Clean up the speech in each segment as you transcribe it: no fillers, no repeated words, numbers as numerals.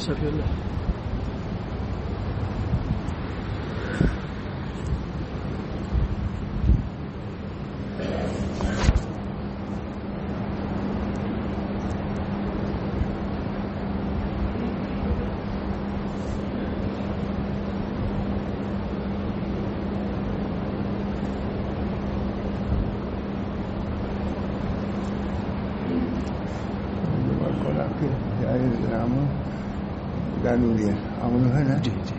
سبيل الله. عمل ہے نا. جی جی.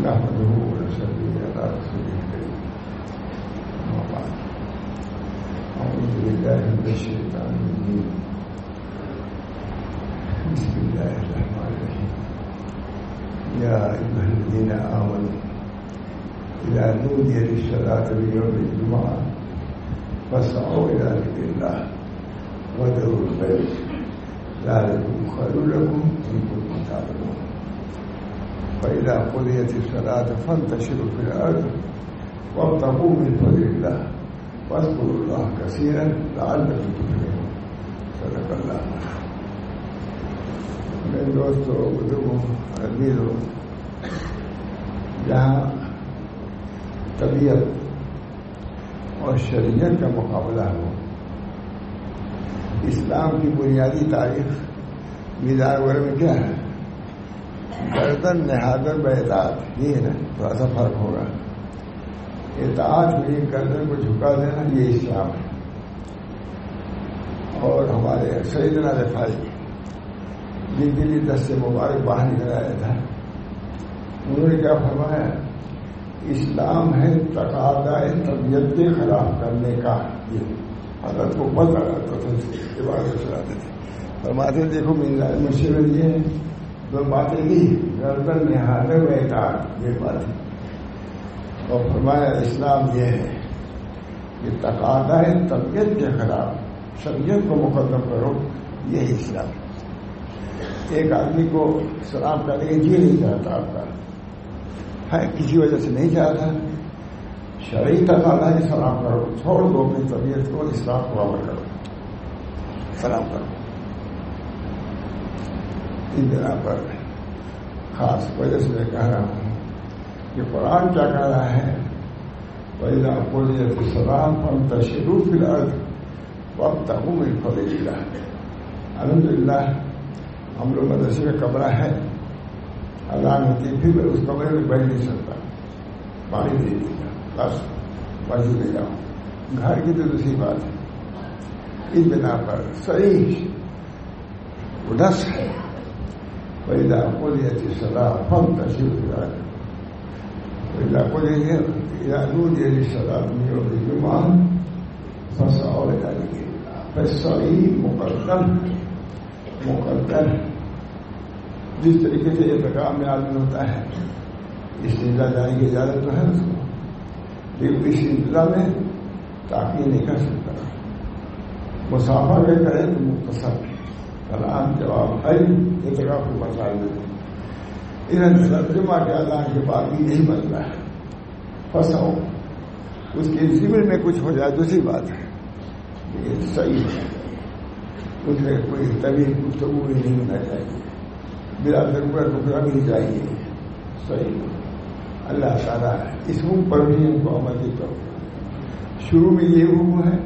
نحمده ونصلي على رسوله الكريم. أما بعد. أعوذ بالله من الشيطان الرجيم. بسم الله الرحمن الرحيم. يا أيها الذين آمنوا إذا نودي للصلاة بيوم الجمعة فاسعوا إلى ذكر الله وذروا البيع ذلكم خير لكم إن كنتم تعلمون. فإذا قضيت الصلاة فانتشروا في الأرض وابتغوا من فضل الله واذكروا الله كثيرا لعلكم تفلحون. صدق اللہ. میرے دوستوں بزرگوں عزیزوں، جہاں طبیعت اور شریعت کا مقابلہ ہو، اسلام کی بنیادی تعریف میزان وغیرہ میں کیا ہے؟ گردن نہادر باطاعت، یہ ہے نا. تھوڑا سا فرق ہوگا. اطاعت میں گردن کو جھکا دینا، یہ اسلام ہے. اور ہمارے سیدنا رفاعی جن کے لیے دست مبارک باہر نکل آیا تھا، انہوں نے کیا فرمایا؟ اسلام ہے تقاضا طبیعت کے خلاف کرنے کا. یہ حضرت کو بند لگاتا تھا، عبادت چلاتے تھے. فرماتے دیکھو مشکل یہ ہے، دو باتیں کی، گردن نہادر و اطاعت، یہ بات ہے. اور فرمایا اسلام یہ ہے کہ تقاضا طبیعت کے خلاف شریعت کو مقدم کرو، یہی اسلام. ایک آدمی کو سلام کرنے کے جی نہیں چاہتا، آپ کا ہے کسی وجہ سے نہیں چاہتا، شرعی تقاضا ہے سلام کرو، چھوڑ دو اپنی طبیعت کو، اسلام کو عمل کرو، سلام کرو. اس بنا پر خاص وجہ سے میں کہہ رہا ہوں کہ قرآن کیا کہہ رہا ہے؟ وَإِذَا قُضِيَتِ الصَّلَاةُ فَانتَشِرُوا فِي الْأَرْضِ وَابْتَغُوا مِن فَضْلِ اللَّهِ. الحمدللہ ہم لوگ مدرسے میں کمرہ ہے، اذان ہوتی پھر میں اس کمرے میں بیٹھ نہیں سکتا، پانی دے دیتا، بس بازو لے جاؤں. گھر کی تو دوسری بات ہے. اس بنا پر صحیح نص ہے وَإِذَا قُضِيَتِ الصَّلَاةُ فَانتَشِرُوا فِي الْأَرْضِ وَإِذَا نُودِيَ لِلصَّلَاةِ مِن يَوْمِ الْجُمْعَةِ فَاسْعَوْا إِلَىٰ ذِكْرِ اللَّهِ. فَالصَّحِيح مقدر جس طریقے سے احتکام میں آدمی ہوتا ہے، استنجا جانے کی اجازت تو ہے اس کو، لیکن اس انتظا میں تاخیر نہیں کر سکتا. مسافر میں کرے تو مختصر کلام جواب ہے احتکام کو مسائل دیتے. ادھر ترجمہ کے اذان کے بعد بھی نہیں بنتا ہے. پھنساؤ اس کے ضمن میں کچھ ہو جائے دوسری بات ہے، لیکن صحیح ہے. اس میں کوئی طویل گفتگو بھی نہیں ہونا چاہیے، بلا ضرورت رکنا بھی نہیں چاہیے. صحیح. اللہ تعالیٰ اس حکم پر بھی ان کو عمل کی کرو. شروع میں یہ حکم ہے،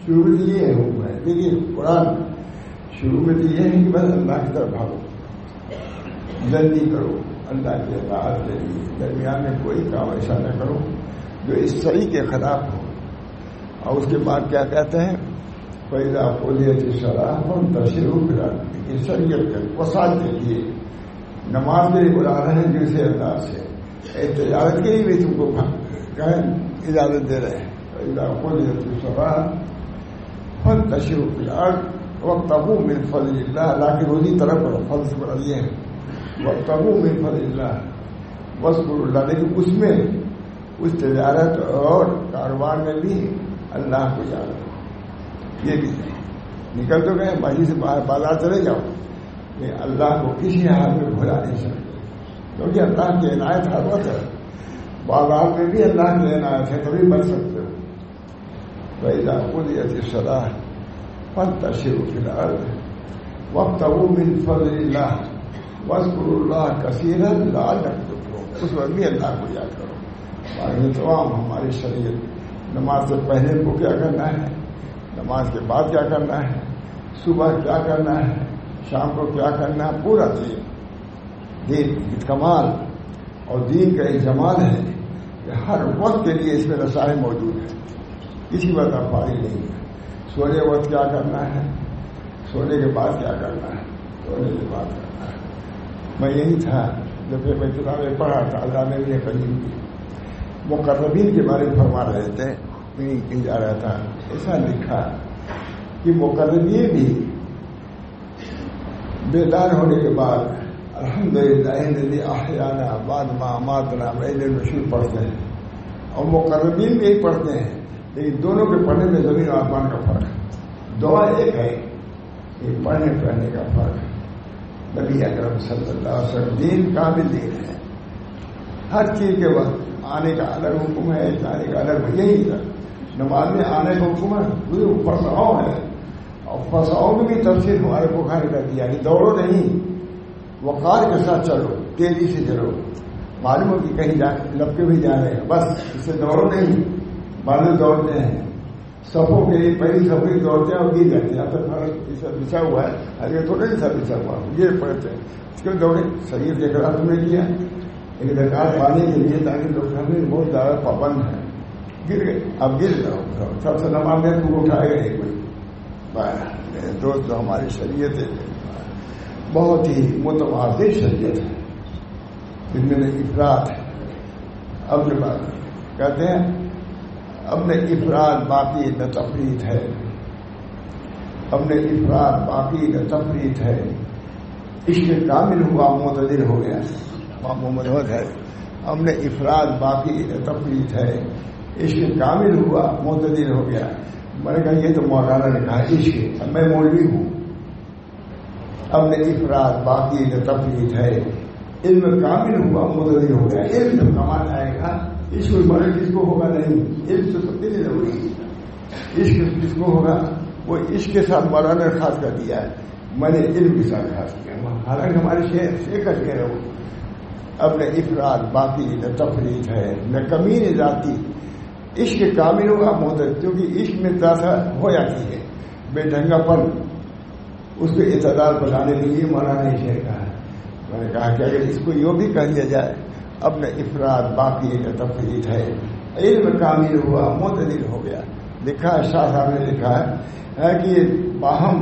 شروع میں یہ حکم ہے. دیکھیے قرآن شروع میں تو یہ ہے کہ بس اللہ کی طرف بھاگو، جلدی کرو، اللہ کی اطاعت کے لیے. درمیان میں کوئی کام ایسا نہ کرو جو اس صحیح کے خلاف ہو. اور اس کے بعد کیا کہتے ہیں؟ فَإِذَا قُضِيَتِ الصَّلَاةُ فَانتَشِرُوا فِي الْأَرْضِ. کہ شریعت کے وسعت دیکھیے، نماز کے لیے بلا رہے ہیں جیسے اللہ سے، تجارت کے لیے بھی تم کو اجازت دے رہے ہیں. فَإِذَا قُضِيَتِ الصَّلَاةُ فَانتَشِرُوا فِي الْأَرْضِ وَابْتَغُوا مِن فَضْلِ اللَّهِ. اللہ کی روزی طلب کرو، فضل سے بڑا یہ ہے. وَابْتَغُوا مِن فَضْلِ اللَّهِ وَاذْكُرُوا اللَّهَ. لیکن اس میں اس تجارت اور کاروبار میں بھی اللہ کو یاد کرو. یہ بھی نکل تو گئے مسجد سے باہر بازار چلے جاؤ، لیکن اللہ کو کسی حال میں بھلا نہیں سکتے. کیونکہ اللہ کی عنایت ہر وقت ہے، بازار میں بھی اللہ کی عنایت ہے، تبھی بچ سکتے ہو۔ وَإِذَا قُضِيَتِ الصَّلَاةُ فَانتَشِرُوا فِي الْأَرْضِ وَابْتَغُوا مِنْ فَضْلِ اللَّهِ وَاذْكُرُوا اللَّهَ كَثِيرًا لَعَلَّكُمْ تُفْلِحُونَ۔ اس وقت بھی اللہ کو یاد کرو۔ ہمارے تمام ہماری شریعت، نماز سے پہلے کو کیا کرنا ہے، نماز کے بعد کیا کرنا ہے، صبح کیا کرنا ہے، شام کو کیا کرنا ہے، پورا دین کی کمال اور دین کا ایک جمال ہے کہ ہر وقت کے لیے اس میں رسائل موجود ہے، کسی وقت آپ فارغ نہیں ہے۔ سونے وقت کیا کرنا ہے، سونے کے بعد کیا کرنا ہے، سونے کے بعد کرنا ہے۔ میں یہی تھا جب میں کتابیں پڑھا تھا، اللہ نے بھی قدیم کی مقربین کے بارے میں فرما رہے تھے، کہیں جا رہا تھا، ایسا لکھا کہ مقربین بھی بیدار ہونے کے بعد الحمدللہ الذی احیانا بعد ما اماتنا وإلیہ النشور پڑھتے ہیں، اور مقربین بھی یہی پڑھتے ہیں، لیکن دونوں کے پڑھنے میں زمین و آسمان کا فرق ہے۔ دعا ایک ہے، یہ پڑھنے پڑھنے کا فرق ہے۔ نبی اکرم صلی اللہ علیہ وسلم دین کامل دین ہے، ہر چیز کے وقت آنے کا الگ حکم ہے، جانے کا الگ، یہی تھا۔ نماز میں آنے کا حکم ہے، فساؤ ہے، اور فساؤ میں بھی تفصیل ہمارے بخاری کر دیا کہ دوڑو نہیں، وقار کے ساتھ چلو، تیزی سے چلو، معلوم ہو کہ کہیں لپکے بھی جا رہے ہیں، بس اس سے دوڑو نہیں۔ بعض دوڑتے ہیں صفوں کے لیے، پہلی صفوں دوڑتے ہیں اور گر جاتے ہیں، اب تک بچا ہوا ہے، ارے تھوڑا نہیں سا بچا ہوا، گر پڑتے ہیں، اس کے دوڑے شریر دیکھ رہا تم نے کیا ایک درکار پانے کے لیے، تاکہ لوگ ہمیں بہت زیادہ پابند ہے، گر گئے، اب گر جاؤ، سب سے نماز میں تم اٹھائے گا نہیں کوئی۔ میرے دوست، ہماری شریعت ہے بہت ہی متوازن شریعت ہے، جن میں افراد ہے، اب کہتے ہیں اب نے افراد باقی نہ تفریط ہے، اب نے افراد باقی نہ تفریط ہے، عشق کامل ہوا معتدل ہو گیا، محمد ہے، اب نے افراد باقی نہ تفریط ہے، عشق کامل ہوا معتدل ہو گیا۔ میں نے کہا یہ تو مولانا نے کہا عشق، میں مولوی ہوں۔ اب نے افراد باقی نہ تفریط ہے، علم کامل ہوا معتدل ہو گیا۔ علم جب کمال آئے گا، عشق مرض کس کو ہوگا نہیں، علم تو سب کے لیے ضروری ہے۔ عشق کس کو ہوگا، وہ عشق کے ساتھ مولانا نے خاص کر دیا ہے، میں نے علم کے ساتھ خاص کیا، حالانکہ ہمارے شیخ کا شعر ہے وہ۔ اب نہ افراد باقی نہ تفریط ہے، نہ کمی نہ ذاتی، عشق کامل ہوگا معتدل، کیونکہ عشق میں تاثر ہو جاتی ہے بے ڈھنگا پن، اس کو اعتدال بنانے کے لیے مولانا نے شعر کہا ہے۔ میں نے کہا کہ اگر اس کو یوں بھی کہہ دیا جائے، اب نہ افراد باقی نہ تفریط ہے، علم کامل ہوا معتدل ہو گیا۔ لکھا ہے، شاہ صاحب نے لکھا ہے کہ باہم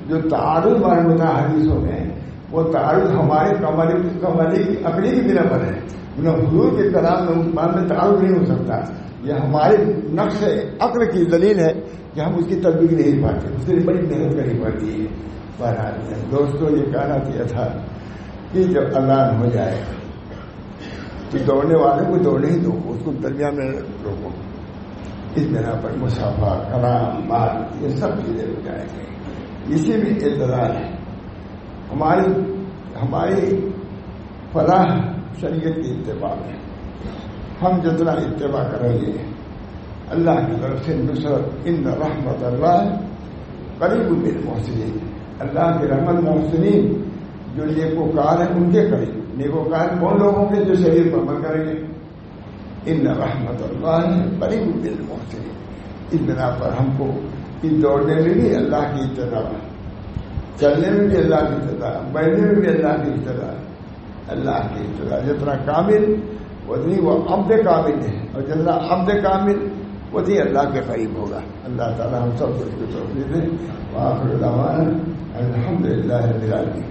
جو تعارض معلوم ہوتا ہے حدیثوں میں، وہ تعارض ہمارے کمالی کی عقلی کی بنا پر ہے، حضور کے کلام میں تعارض نہیں ہو سکتا۔ یہ ہمارے نقش عقل کی دلیل ہے کہ ہم اس کی تطبیق نہیں پاتے، اس کے لیے بڑی محنت کرنی پڑتی ہے۔ بہرحال دوستوں، یہ کہنا چاہیے تھا کہ جب اعلان ہو جائے تو دوڑنے والے کو دوڑنے ہی دو، اس کو درمیان میں روکو۔ اس بنا پر مسافہ، کلام، مال، یہ سب چیزیں ہو جائیں گی، اسی میں اعتدال ہے۔ ہماری فلاح شریعت کی اتباع ہے، ہم جتنا اتباع کریں گے اللہ کی طرف سے نصرت، ان رحمت اللہ قریب بالمحسنین، اللہ کی رحمت محسنین جو نیکوکار ہیں ان کے قریب۔ نیکوکار کون لوگوں کے جو شریعت پر عمل کریں گے، ان رحمت اللہ قریب بالمحسنین۔ اس بنا پر ہم کو اس دوڑنے میں بھی اللہ کی ابتدا، چلنے میں بھی اللہ کی ابتدا، بیٹھنے میں بھی اللہ کی ابتدا، اللہ کی ابتدا جتنا کامل وہی وہ عبد کامل ہے، اور جتنا عبد کامل وہی اللہ کے قریب ہوگا۔ اللہ تعالیٰ ہم سب کو اس کی توفیق دے۔ وآخر دعوانا الحمدللہ رب العالمین۔